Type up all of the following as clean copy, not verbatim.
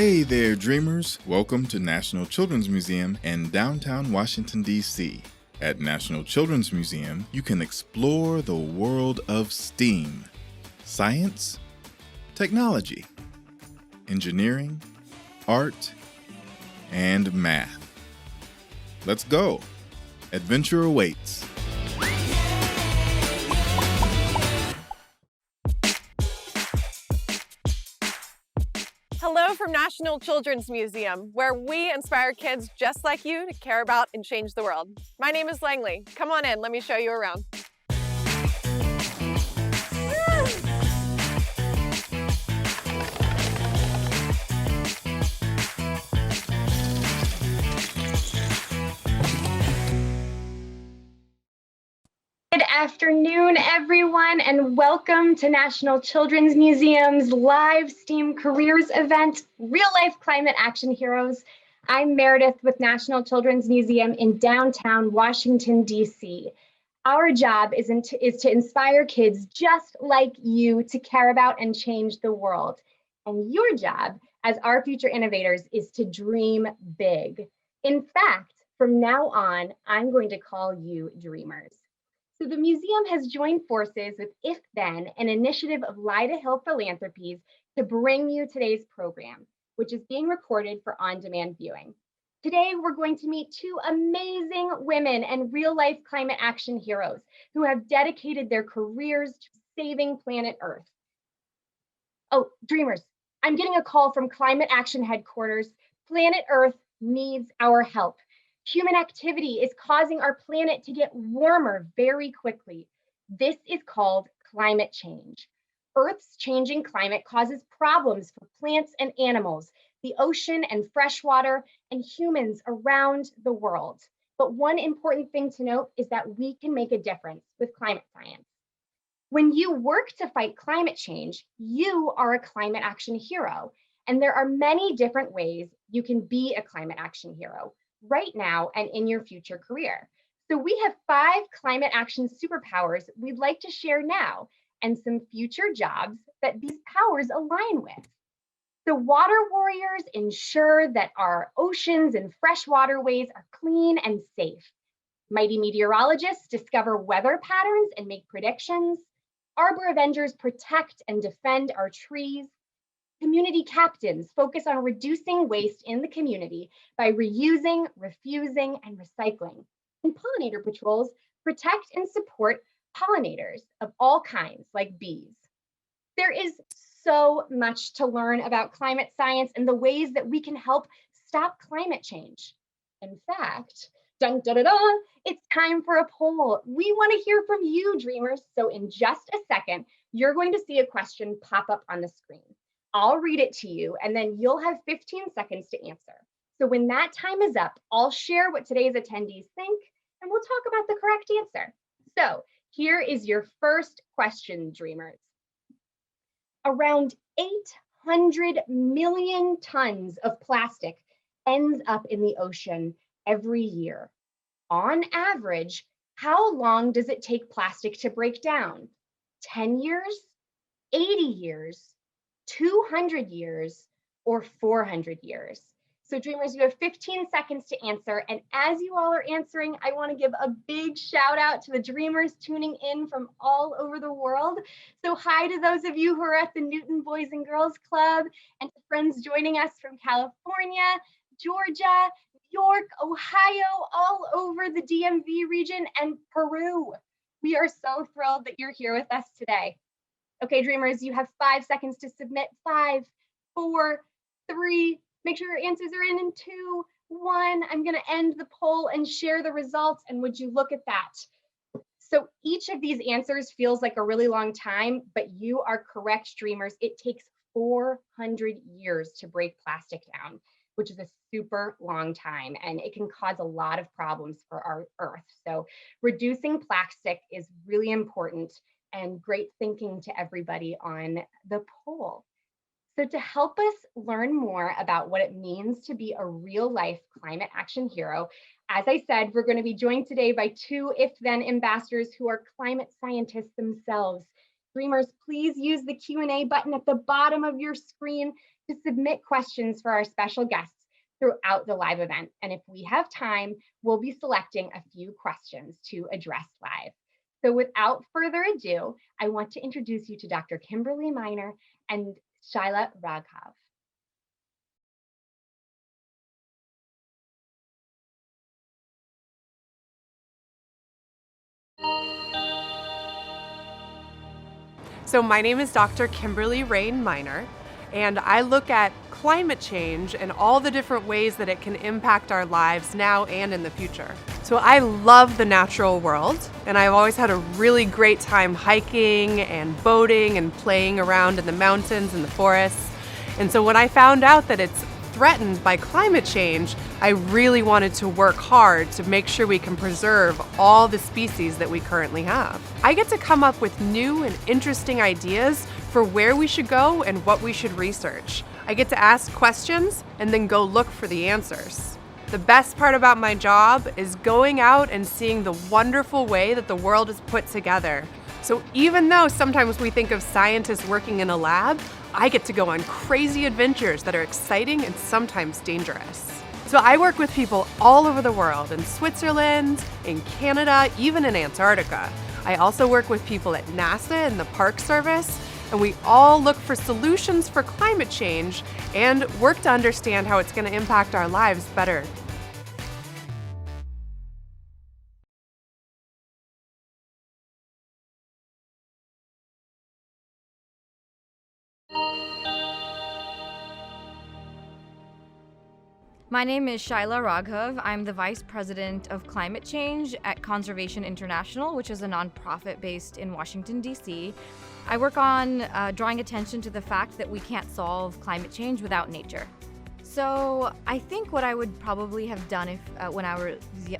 Hey there, dreamers! Welcome to National Children's Museum in downtown Washington, D.C. At National Children's Museum, you can explore the world of STEAM: science, technology, engineering, art, and math. Let's go! Adventure awaits. Hello from National Children's Museum, where we inspire kids just like you to care about and change the world. My name is Langley. Come on in, let me show you around. Good afternoon, everyone, and welcome to National Children's Museum's live STEAM Careers event, Real Life Climate Action Heroes. I'm Meredith with National Children's Museum in downtown Washington, D.C. Our job is to inspire kids just like you to care about and change the world. And your job as our future innovators is to dream big. In fact, from now on, I'm going to call you dreamers. So the museum has joined forces with If Then, an initiative of Lyda Hill Philanthropies, to bring you today's program, which is being recorded for on-demand viewing. Today, we're going to meet two amazing women and real-life climate action heroes who have dedicated their careers to saving planet Earth. Oh, dreamers, I'm getting a call from Climate Action Headquarters. Planet Earth needs our help. Human activity is causing our planet to get warmer very quickly. This is called climate change. Earth's changing climate causes problems for plants and animals, the ocean and freshwater, and humans around the world. But one important thing to note is that we can make a difference with climate science. When you work to fight climate change, you are a climate action hero. And there are many different ways you can be a climate action hero right now and in your future career. So we have 5 climate action superpowers we'd like to share now and some future jobs that these powers align with. The water warriors ensure that our oceans and fresh waterways are clean and safe. Mighty meteorologists discover weather patterns and make predictions. Arbor Avengers protect and defend our trees. Community captains focus on reducing waste in the community by reusing, refusing, and recycling. And pollinator patrols protect and support pollinators of all kinds, like bees. There is so much to learn about climate science and the ways that we can help stop climate change. In fact, dun, dun, dun, dun, it's time for a poll. We want to hear from you, dreamers. So in just a second, you're going to see a question pop up on the screen. I'll read it to you, and then you'll have 15 seconds to answer. So when that time is up, I'll share what today's attendees think, and we'll talk about the correct answer. So here is your first question, dreamers. Around 800 million tons of plastic ends up in the ocean every year. On average, how long does it take plastic to break down? 10 years, 80 years, 200 years, or 400 years? So dreamers, you have 15 seconds to answer. And as you all are answering, I want to give a big shout out to the dreamers tuning in from all over the world. So hi to those of you who are at the Newton Boys and Girls Club, and to friends joining us from California, Georgia, New York, Ohio, all over the DMV region, and Peru. We are so thrilled that you're here with us today. Okay, dreamers, you have 5 seconds to submit. 5, 4, 3, make sure your answers are in 2, 1. I'm gonna end the poll and share the results, and would you look at that? So each of these answers feels like a really long time, but you are correct, dreamers. It takes 400 years to break plastic down, which is a super long time, and it can cause a lot of problems for our Earth. So reducing plastic is really important, and great thinking to everybody on the poll. So to help us learn more about what it means to be a real-life climate action hero, as I said, we're going to be joined today by 2 If Then ambassadors who are climate scientists themselves. Dreamers, please use the Q&A button at the bottom of your screen to submit questions for our special guests throughout the live event. And if we have time, we'll be selecting a few questions to address live. So without further ado, I want to introduce you to Dr. Kimberly Miner and Shyla Raghav. So my name is Dr. Kimberly Miner, and I look at climate change and all the different ways that it can impact our lives now and in the future. So I love the natural world, and I've always had a really great time hiking and boating and playing around in the mountains and the forests. And so when I found out that it's threatened by climate change, I really wanted to work hard to make sure we can preserve all the species that we currently have. I get to come up with new and interesting ideas for where we should go and what we should research. I get to ask questions and then go look for the answers. The best part about my job is going out and seeing the wonderful way that the world is put together. So even though sometimes we think of scientists working in a lab, I get to go on crazy adventures that are exciting and sometimes dangerous. So I work with people all over the world, in Switzerland, in Canada, even in Antarctica. I also work with people at NASA and the Park Service, and we all look for solutions for climate change and work to understand how it's going to impact our lives better. My name is Shyla Raghav. I'm the Vice President of Climate Change at Conservation International, which is a nonprofit based in Washington, D.C. I work on drawing attention to the fact that we can't solve climate change without nature. So I think what I would probably have done if when I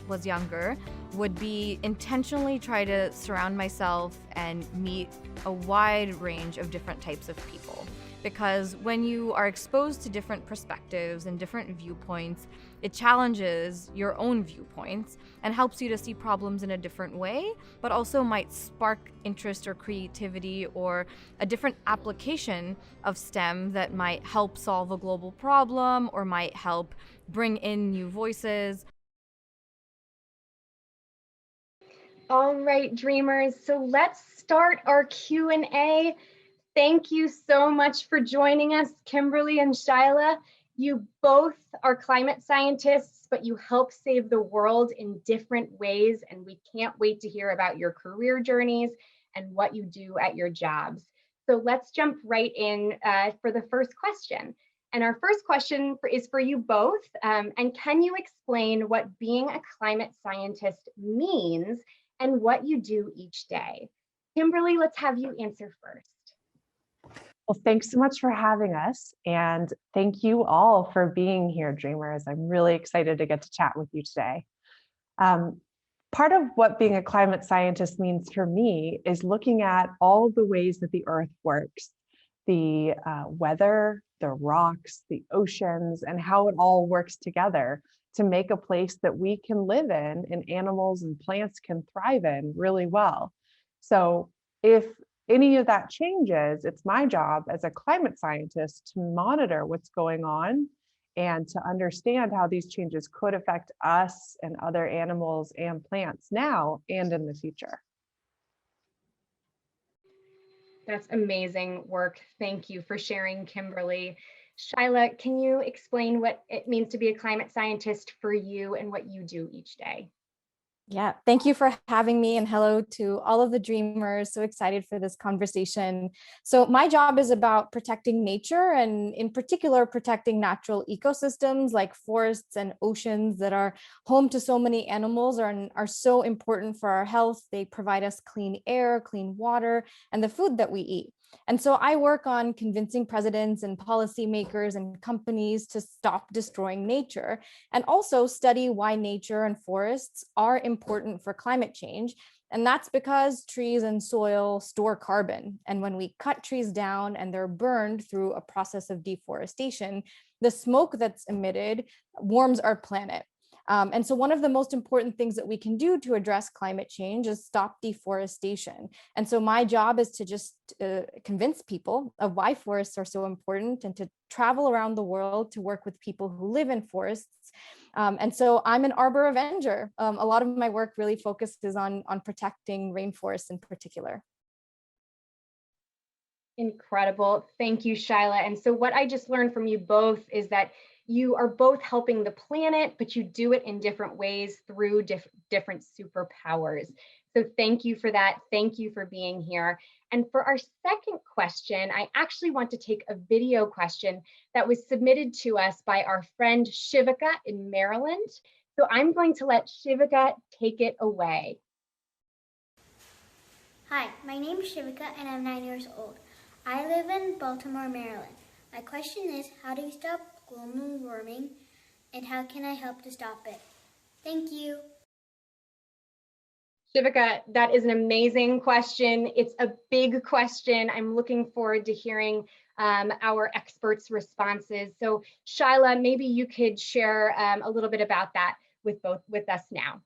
was younger would be intentionally try to surround myself and meet a wide range of different types of people. Because when you are exposed to different perspectives and different viewpoints, it challenges your own viewpoints and helps you to see problems in a different way, but also might spark interest or creativity or a different application of STEM that might help solve a global problem or might help bring in new voices. All right, dreamers, so let's start our Q&A. Thank you so much for joining us, Kimberly and Shyla. You both are climate scientists, but you help save the world in different ways, and we can't wait to hear about your career journeys and what you do at your jobs. So let's jump right in for the first question. And our first question is for you both. And can you explain what being a climate scientist means and what you do each day? Kimberly, let's have you answer first. Well, thanks so much for having us. And thank you all for being here, dreamers. I'm really excited to get to chat with you today. Part of what being a climate scientist means for me is looking at all of the ways that the Earth works, the weather, the rocks, the oceans, and how it all works together to make a place that we can live in and animals and plants can thrive in really well. So if any of that changes, it's my job as a climate scientist to monitor what's going on and to understand how these changes could affect us and other animals and plants now and in the future. That's amazing work. Thank you for sharing, Kimberly. Shyla, can you explain what it means to be a climate scientist for you and what you do each day? Yeah, thank you for having me, and hello to all of the dreamers. So excited for this conversation. So my job is about protecting nature, and in particular, protecting natural ecosystems like forests and oceans that are home to so many animals and are so important for our health. They provide us clean air, clean water, and the food that we eat. And so I work on convincing presidents and policymakers and companies to stop destroying nature, and also study why nature and forests are important for climate change. And that's because trees and soil store carbon. And when we cut trees down and they're burned through a process of deforestation, the smoke that's emitted warms our planet. And so one of the most important things that we can do to address climate change is stop deforestation. And so my job is to just convince people of why forests are so important and to travel around the world to work with people who live in forests. And so I'm an arbor avenger. A lot of my work really focuses on protecting rainforests in particular. Incredible. Thank you, Shyla. And so what I just learned from you both is that you are both helping the planet, but you do it in different ways through different superpowers. So thank you for that. Thank you for being here. And for our second question, I actually want to take a video question that was submitted to us by our friend Shivika in Maryland. So I'm going to let Shivika take it away. Hi, my name is Shivika and I'm 9 years old. I live in Baltimore, Maryland. My question is, how do you stop global warming and how can I help to stop it? Thank you. Shivika, that is an amazing question. It's a big question. I'm looking forward to hearing our experts' responses. So Shyla, maybe you could share a little bit about that with us now.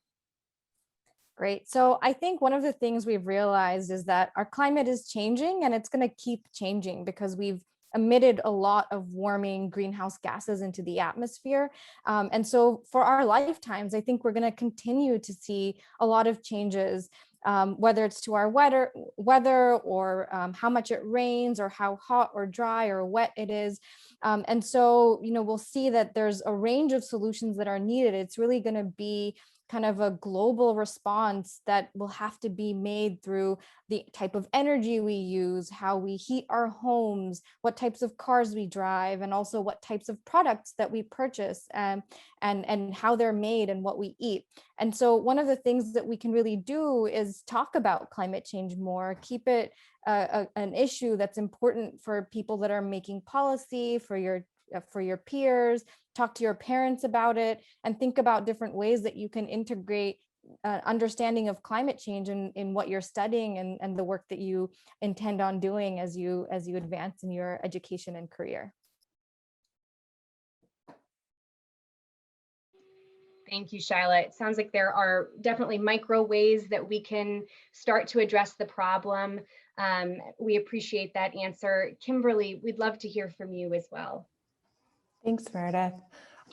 Great. So I think one of the things we've realized is that our climate is changing and it's going to keep changing because we've emitted a lot of warming greenhouse gases into the atmosphere. And so for our lifetimes, I think we're going to continue to see a lot of changes, whether it's to our weather or how much it rains or how hot or dry or wet it is. And so, we'll see that there's a range of solutions that are needed. It's really going to be kind of a global response that will have to be made through the type of energy we use, how we heat our homes, what types of cars we drive, and also what types of products that we purchase, and how they're made and what we eat. And so one of the things that we can really do is talk about climate change more, keep it an issue that's important for people that are making policy, for your peers, talk to your parents about it, and think about different ways that you can integrate understanding of climate change in what you're studying and the work that you intend on doing as you advance in your education and career. Thank you, Shyla. It sounds like there are definitely micro ways that we can start to address the problem. We appreciate that answer. Kimberly, we'd love to hear from you as well. Thanks, Meredith.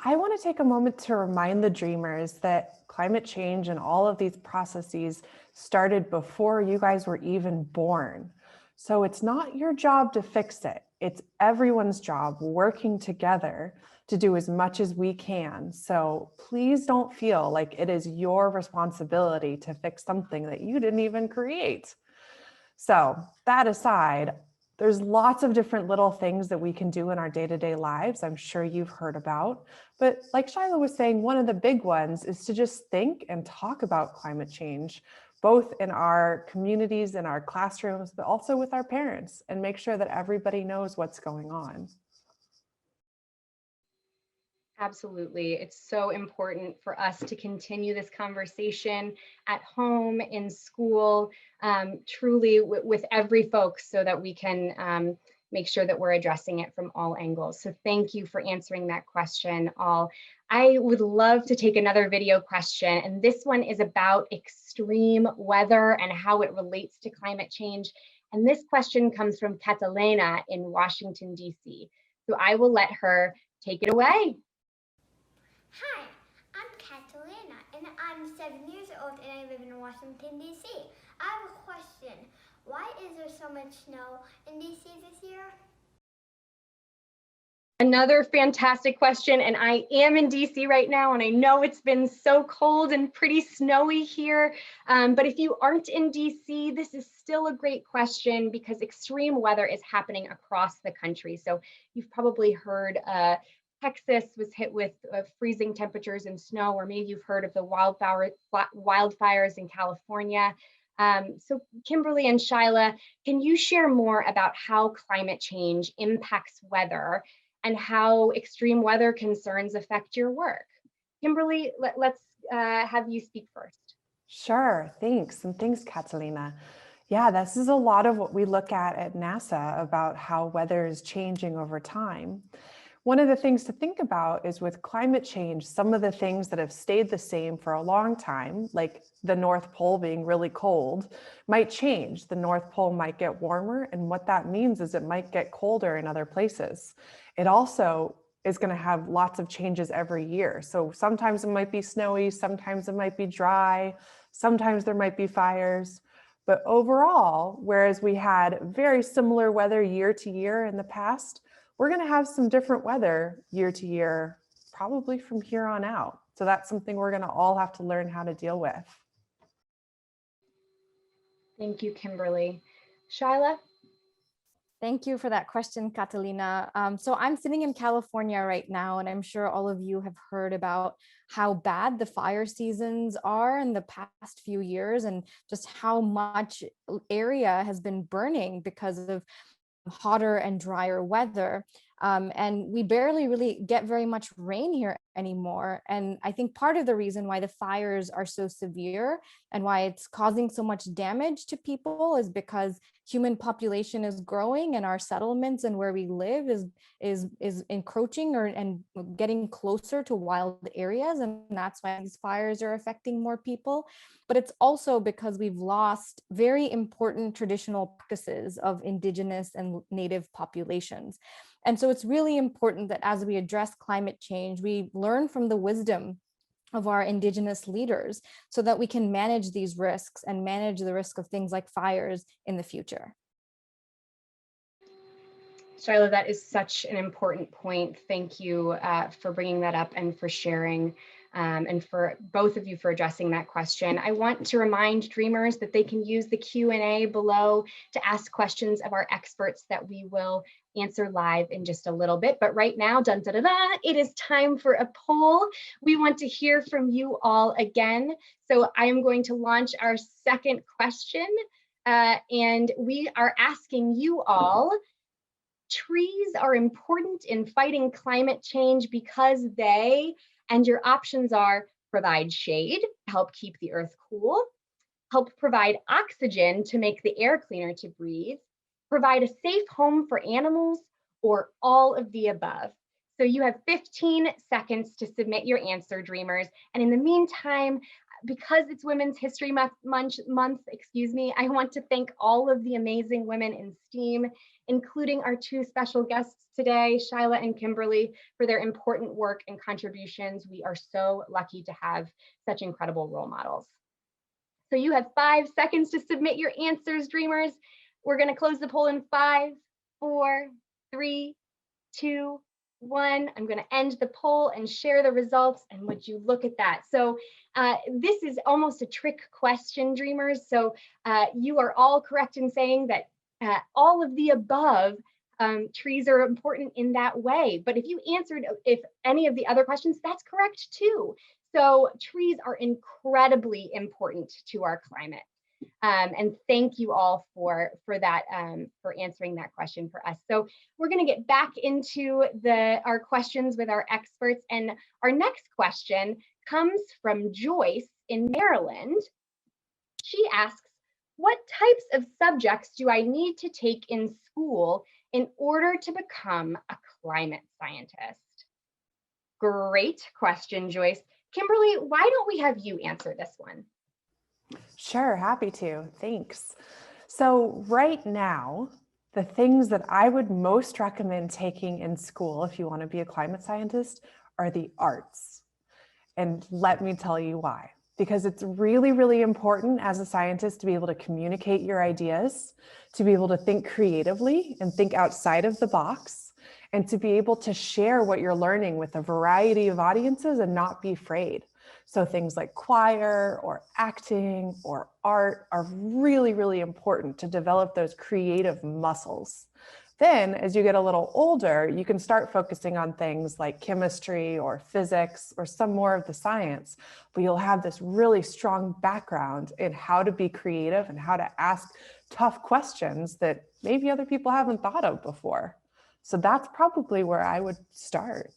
I want to take a moment to remind the dreamers that climate change and all of these processes started before you guys were even born. So it's not your job to fix it. It's everyone's job working together to do as much as we can. So please don't feel like it is your responsibility to fix something that you didn't even create. So that aside, there's lots of different little things that we can do in our day-to-day lives, I'm sure you've heard about. But like Shyla was saying, one of the big ones is to just think and talk about climate change, both in our communities, in our classrooms, but also with our parents, and make sure that everybody knows what's going on. Absolutely. It's so important for us to continue this conversation at home, in school, truly with every folks, so that we can make sure that we're addressing it from all angles. So thank you for answering that question, all. I would love to take another video question, and this one is about extreme weather and how it relates to climate change. And this question comes from Catalina in Washington, D.C. So I will let her take it away. Hi, I'm Catalina and I'm 7 years old and I live in Washington, D.C. I have a question. Why is there so much snow in D.C. this year? Another fantastic question, and I am in DC right now, and I know it's been so cold and pretty snowy here, but if you aren't in DC, this is still a great question because extreme weather is happening across the country. So you've probably heard Texas was hit with freezing temperatures and snow, or maybe you've heard of the wildfires in California. So Kimberly and Shyla, can you share more about how climate change impacts weather and how extreme weather concerns affect your work? Kimberly, let's have you speak first. Sure, thanks. And thanks, Catalina. Yeah, this is a lot of what we look at NASA about how weather is changing over time. One of the things to think about is with climate change, some of the things that have stayed the same for a long time, like the North Pole being really cold, might change. The North Pole might get warmer, and what that means is it might get colder in other places. It also is going to have lots of changes every year. So sometimes it might be snowy, sometimes it might be dry, sometimes there might be fires. But overall, whereas we had very similar weather year to year in the past, we're going to have some different weather year to year, probably from here on out. So that's something we're going to all have to learn how to deal with. Thank you, Kimberly. Shyla? Thank you for that question, Catalina. So I'm sitting in California right now, and I'm sure all of you have heard about how bad the fire seasons are in the past few years and just how much area has been burning because of hotter and drier weather. And we barely really get very much rain here anymore. And I think part of the reason why the fires are so severe and why it's causing so much damage to people is because human population is growing and our settlements and where we live is encroaching and getting closer to wild areas. And that's why these fires are affecting more people. But it's also because we've lost very important traditional practices of indigenous and native populations. And so it's really important that as we address climate change, we learn from the wisdom of our indigenous leaders so that we can manage these risks and manage the risk of things like fires in the future. Shyla, that is such an important point. Thank you for bringing that up and for sharing, and for both of you for addressing that question. I want to remind dreamers that they can use the Q&A below to ask questions of our experts that we will answer live in just a little bit. But right now, dun, da, da, da, it is time for a poll. We want to hear from you all again. So I am going to launch our second question, and we are asking you all, trees are important in fighting climate change because they, and your options are provide shade, help keep the earth cool, help provide oxygen to make the air cleaner to breathe, provide a safe home for animals, or all of the above. So you have 15 seconds to submit your answer, dreamers. And in the meantime, because it's Women's History Month, I want to thank all of the amazing women in STEAM, including our two special guests today, Shyla and Kimberly, for their important work and contributions. We are so lucky to have such incredible role models. So you have 5 seconds to submit your answers, dreamers. We're going to close the poll in 5, 4, 3, 2, 1. I'm going to end the poll and share the results. And would you look at that? So this is almost a trick question, dreamers. So you are all correct in saying that all of the above, trees are important in that way. But if you answered if any of the other questions, that's correct too. So trees are incredibly important to our climate. And thank you all for that, for answering that question for us. So we're going to get back into our questions with our experts. And our next question comes from Joyce in Maryland. She asks, what types of subjects do I need to take in school in order to become a climate scientist? Great question, Joyce. Kimberly, why don't we have you answer this one? Sure, happy to. Thanks. So right now, the things that I would most recommend taking in school if you want to be a climate scientist are the arts. And let me tell you why. Because it's really, really important as a scientist to be able to communicate your ideas, to be able to think creatively and think outside of the box, and to be able to share what you're learning with a variety of audiences and not be afraid. So things like choir or acting or art are really, really important to develop those creative muscles. Then as you get a little older, you can start focusing on things like chemistry or physics or some more of the science, but you'll have this really strong background in how to be creative and how to ask tough questions that maybe other people haven't thought of before. So that's probably where I would start.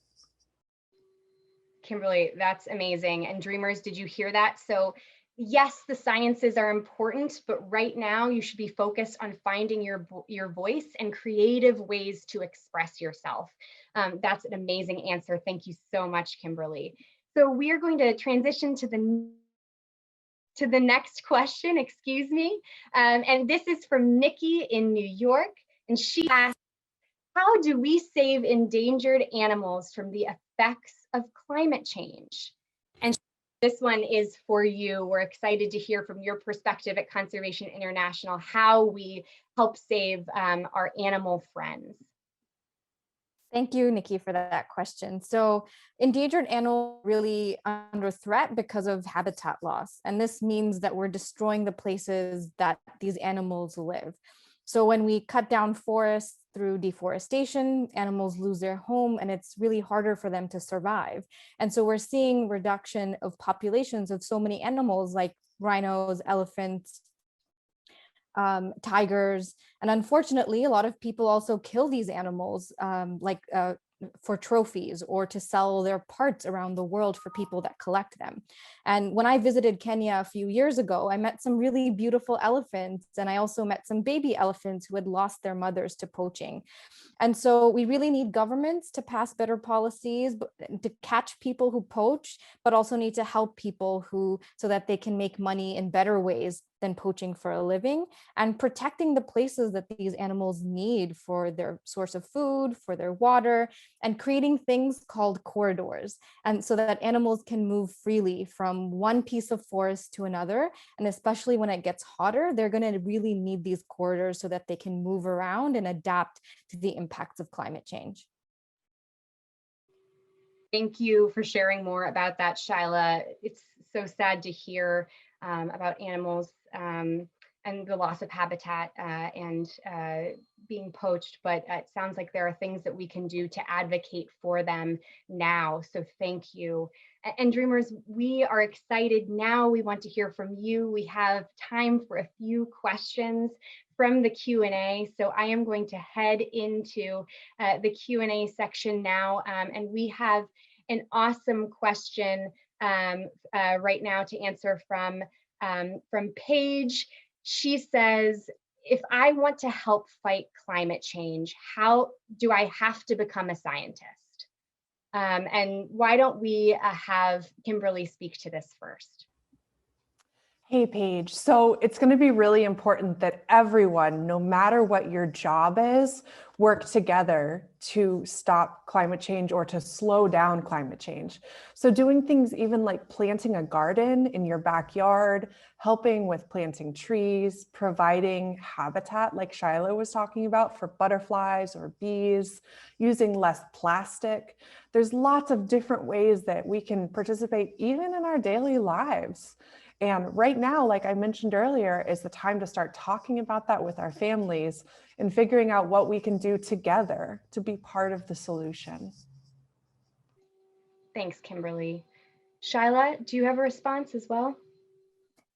Kimberly, that's amazing. And dreamers, did you hear that? So yes, the sciences are important, but right now you should be focused on finding your voice and creative ways to express yourself. That's an amazing answer. Thank you so much, Kimberly. So we are going to transition to the next question, excuse me. And this is from Nikki in New York. And she asks, how do we save endangered animals from the effects of climate change? And this one is for you. We're excited to hear from your perspective at Conservation International, how we help save our animal friends. Thank you, Nikki, for that question. So endangered animals really under threat because of habitat loss. And this means that we're destroying the places that these animals live. So when we cut down forests through deforestation, animals lose their home and it's really harder for them to survive. And so we're seeing reduction of populations of so many animals like rhinos, elephants, tigers. And unfortunately, a lot of people also kill these animals for trophies or to sell their parts around the world for people that collect them. And when I visited Kenya a few years ago, I met some really beautiful elephants. And I also met some baby elephants who had lost their mothers to poaching. And so we really need governments to pass better policies to catch people who poach, but also need to help people so that they can make money in better ways than poaching for a living, and protecting the places that these animals need for their source of food, for their water, and creating things called corridors. And so that animals can move freely from one piece of forest to another. And especially when it gets hotter, they're going to really need these corridors so that they can move around and adapt to the impacts of climate change. Thank you for sharing more about that, Shyla. It's so sad to hear about animals and the loss of habitat and being poached, but it sounds like there are things that we can do to advocate for them now. So thank you. And Dreamers, we are excited now. We want to hear from you. We have time for a few questions from the Q&A. So I am going to head into the Q&A section now. And we have an awesome question right now to answer from Paige. She says, if I want to help fight climate change, how do I have to become a scientist? And why don't we have Kimberly speak to this first? Hey, Paige. So it's going to be really important that everyone, no matter what your job is, work together to stop climate change or to slow down climate change. So doing things even like planting a garden in your backyard, helping with planting trees, providing habitat like Shyla was talking about for butterflies or bees, using less plastic. There's lots of different ways that we can participate even in our daily lives. And right now, like I mentioned earlier, is the time to start talking about that with our families and figuring out what we can do together to be part of the solution. Thanks, Kimberly. Shyla, do you have a response as well?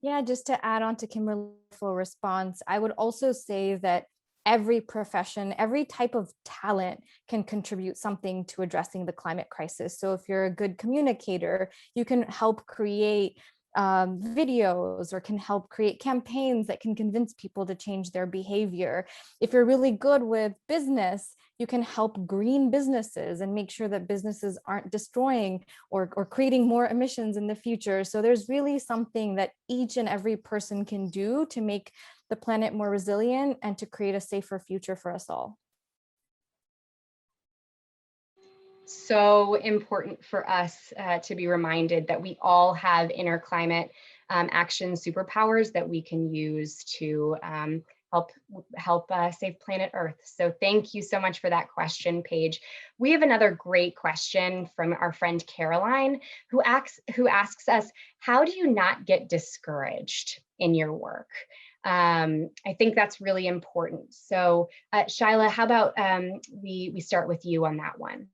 Yeah, just to add on to Kimberly's response, I would also say that every profession, every type of talent can contribute something to addressing the climate crisis. So if you're a good communicator, you can help create videos or can help create campaigns that can convince people to change their behavior. If you're really good with business, you can help green businesses and make sure that businesses aren't destroying or creating more emissions in the future. So there's really something that each and every person can do to make the planet more resilient and to create a safer future for us all. So important for us to be reminded that we all have inner climate action superpowers that we can use to help save planet Earth. So thank you so much for that question, Paige. We have another great question from our friend Caroline, who asks us, how do you not get discouraged in your work? I think that's really important. So Shyla, how about we start with you on that one?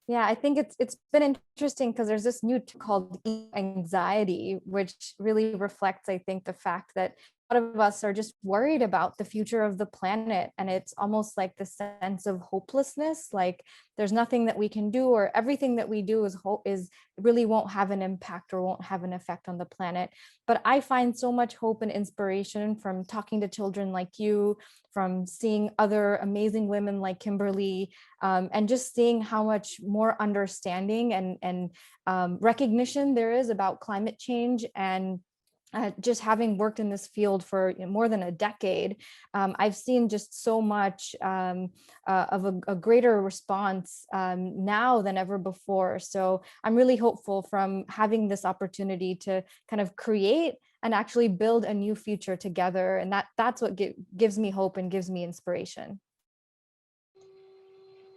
Yeah, I think it's been interesting because there's this new called anxiety, which really reflects, I think, the fact that lot of us are just worried about the future of the planet, and it's almost like the sense of hopelessness, like there's nothing that we can do, or everything that we do is really won't have an impact or won't have an effect on the planet. But I find so much hope and inspiration from talking to children like you, from seeing other amazing women like Kimberly, and just seeing how much more understanding and recognition there is about climate change. And just having worked in this field for more than a decade, I've seen just so much of a greater response now than ever before. So I'm really hopeful from having this opportunity to kind of create and actually build a new future together. And that's what gives me hope and gives me inspiration.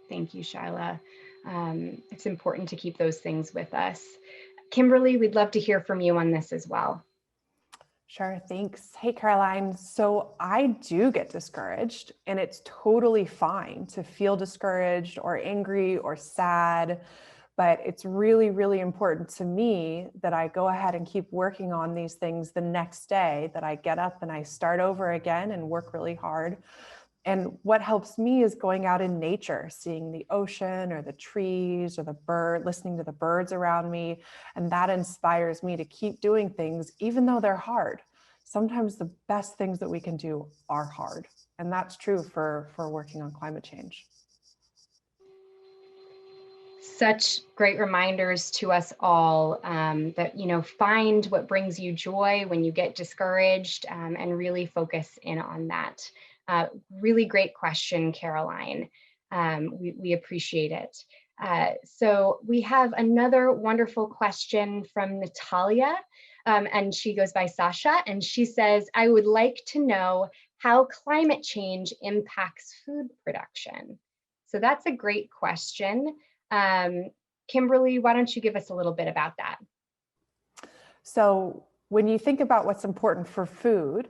Thank you, Shyla. It's important to keep those things with us. Kimberly, we'd love to hear from you on this as well. Sure, thanks. Hey, Caroline. So I do get discouraged, and it's totally fine to feel discouraged or angry or sad, but it's really, really important to me that I go ahead and keep working on these things the next day, that I get up and I start over again and work really hard. And what helps me is going out in nature, seeing the ocean or the trees or the bird, listening to the birds around me. And that inspires me to keep doing things, even though they're hard. Sometimes the best things that we can do are hard. And that's true for working on climate change. Such great reminders to us all that, find what brings you joy when you get discouraged, and really focus in on that. Really great question, Caroline. We appreciate it. So we have another wonderful question from Natalia, and she goes by Sasha, and she says, I would like to know how climate change impacts food production. So that's a great question. Kimberly, why don't you give us a little bit about that? So when you think about what's important for food,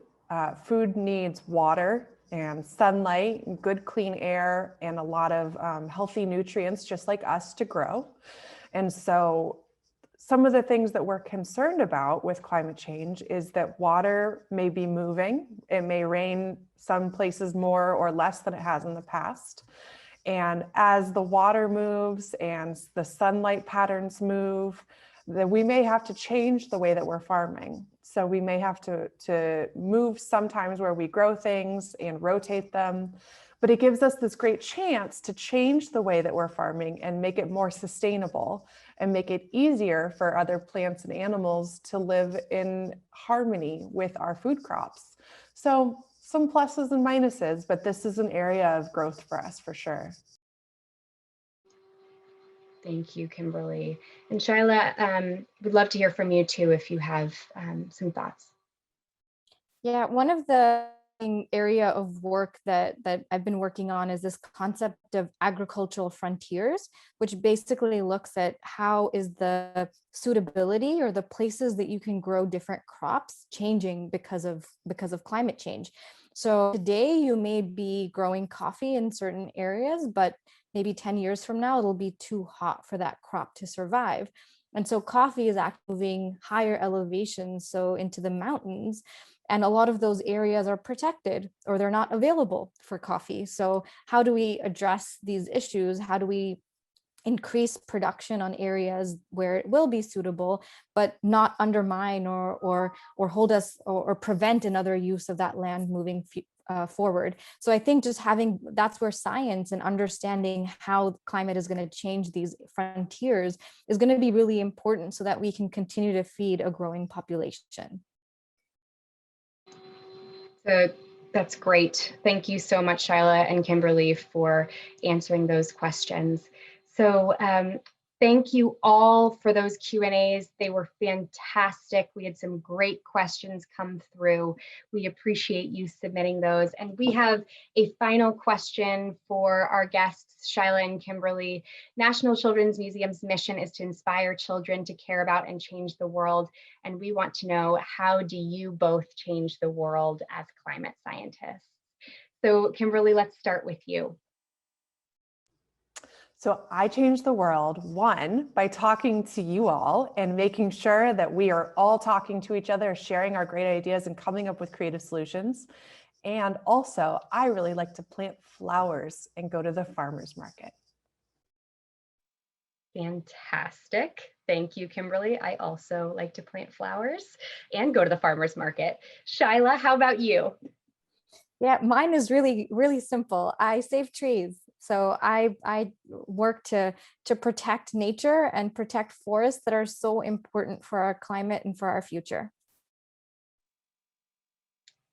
food needs water and sunlight, and good clean air, and a lot of healthy nutrients, just like us, to grow. And so some of the things that we're concerned about with climate change is that water may be moving. It may rain some places more or less than it has in the past. And as the water moves and the sunlight patterns move, that we may have to change the way that we're farming. So we may have to move sometimes where we grow things and rotate them, but it gives us this great chance to change the way that we're farming and make it more sustainable and make it easier for other plants and animals to live in harmony with our food crops. So some pluses and minuses, but this is an area of growth for us for sure. Thank you, Kimberly. And Shyla, we'd love to hear from you too, if you have some thoughts. Yeah, one of the area of work that I've been working on is this concept of agricultural frontiers, which basically looks at how is the suitability or the places that you can grow different crops changing because of climate change. So today you may be growing coffee in certain areas, but maybe 10 years from now, it'll be too hot for that crop to survive. And so coffee is actually moving higher elevations, so into the mountains. And a lot of those areas are protected or they're not available for coffee. So how do we address these issues? How do we increase production on areas where it will be suitable, but not undermine or hold us or prevent another use of that land moving forward? So I think just that's where science and understanding how climate is going to change these frontiers is going to be really important so that we can continue to feed a growing population. That's great. Thank you so much, Shyla and Kimberly, for answering those questions. So thank you all for those Q&As. They were fantastic. We had some great questions come through. We appreciate you submitting those. And we have a final question for our guests, Shyla and Kimberly. National Children's Museum's mission is to inspire children to care about and change the world. And we want to know, how do you both change the world as climate scientists? So Kimberly, let's start with you. So I change the world, one, by talking to you all and making sure that we are all talking to each other, sharing our great ideas and coming up with creative solutions. And also, I really like to plant flowers and go to the farmer's market. Fantastic. Thank you, Kimberly. I also like to plant flowers and go to the farmer's market. Shyla, how about you? Yeah, mine is really, really simple. I save trees. So I work to protect nature and protect forests that are so important for our climate and for our future.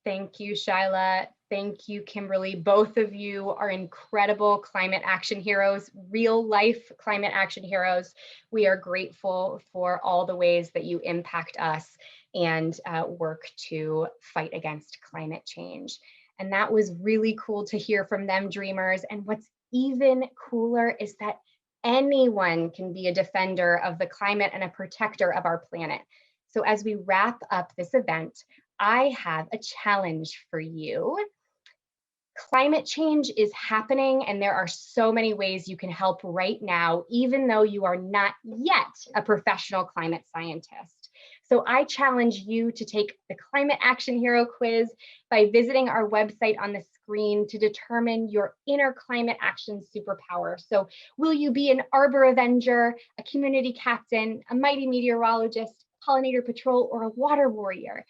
Thank you, Shyla. Thank you, Kimberly. Both of you are incredible climate action heroes, real life climate action heroes. We are grateful for all the ways that you impact us and work to fight against climate change. And that was really cool to hear from them, dreamers. And what's even cooler is that anyone can be a defender of the climate and a protector of our planet. So as we wrap up this event, I have a challenge for you. Climate change is happening, and there are so many ways you can help right now, even though you are not yet a professional climate scientist. So I challenge you to take the Climate Action Hero quiz by visiting our website on the screen to determine your inner climate action superpower. So will you be an Arbor Avenger, a community captain, a mighty meteorologist, pollinator patrol, or a water warrior?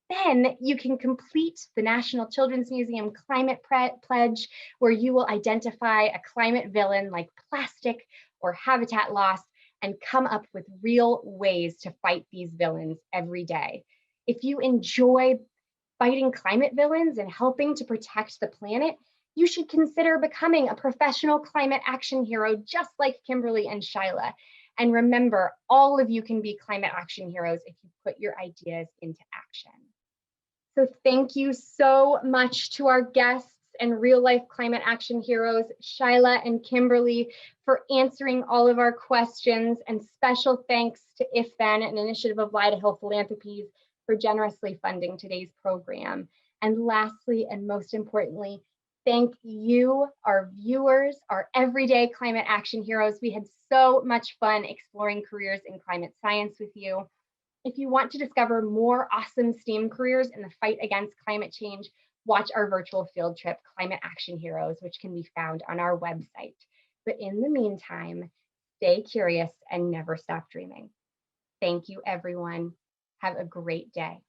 Then you can complete the National Children's Museum Climate Pledge, where you will identify a climate villain like plastic or habitat loss and come up with real ways to fight these villains every day. If you enjoy fighting climate villains and helping to protect the planet, you should consider becoming a professional climate action hero, just like Kimberly and Shyla. And remember, all of you can be climate action heroes if you put your ideas into action. So thank you so much to our guests and real life climate action heroes, Shyla and Kimberly, for answering all of our questions, and special thanks to If Then, an initiative of Lyda Hill Philanthropies, for generously funding today's program. And lastly, and most importantly, thank you, our viewers, our everyday climate action heroes. We had so much fun exploring careers in climate science with you. If you want to discover more awesome STEAM careers in the fight against climate change, watch our virtual field trip, Climate Action Heroes, which can be found on our website. But in the meantime, stay curious and never stop dreaming. Thank you, everyone. Have a great day.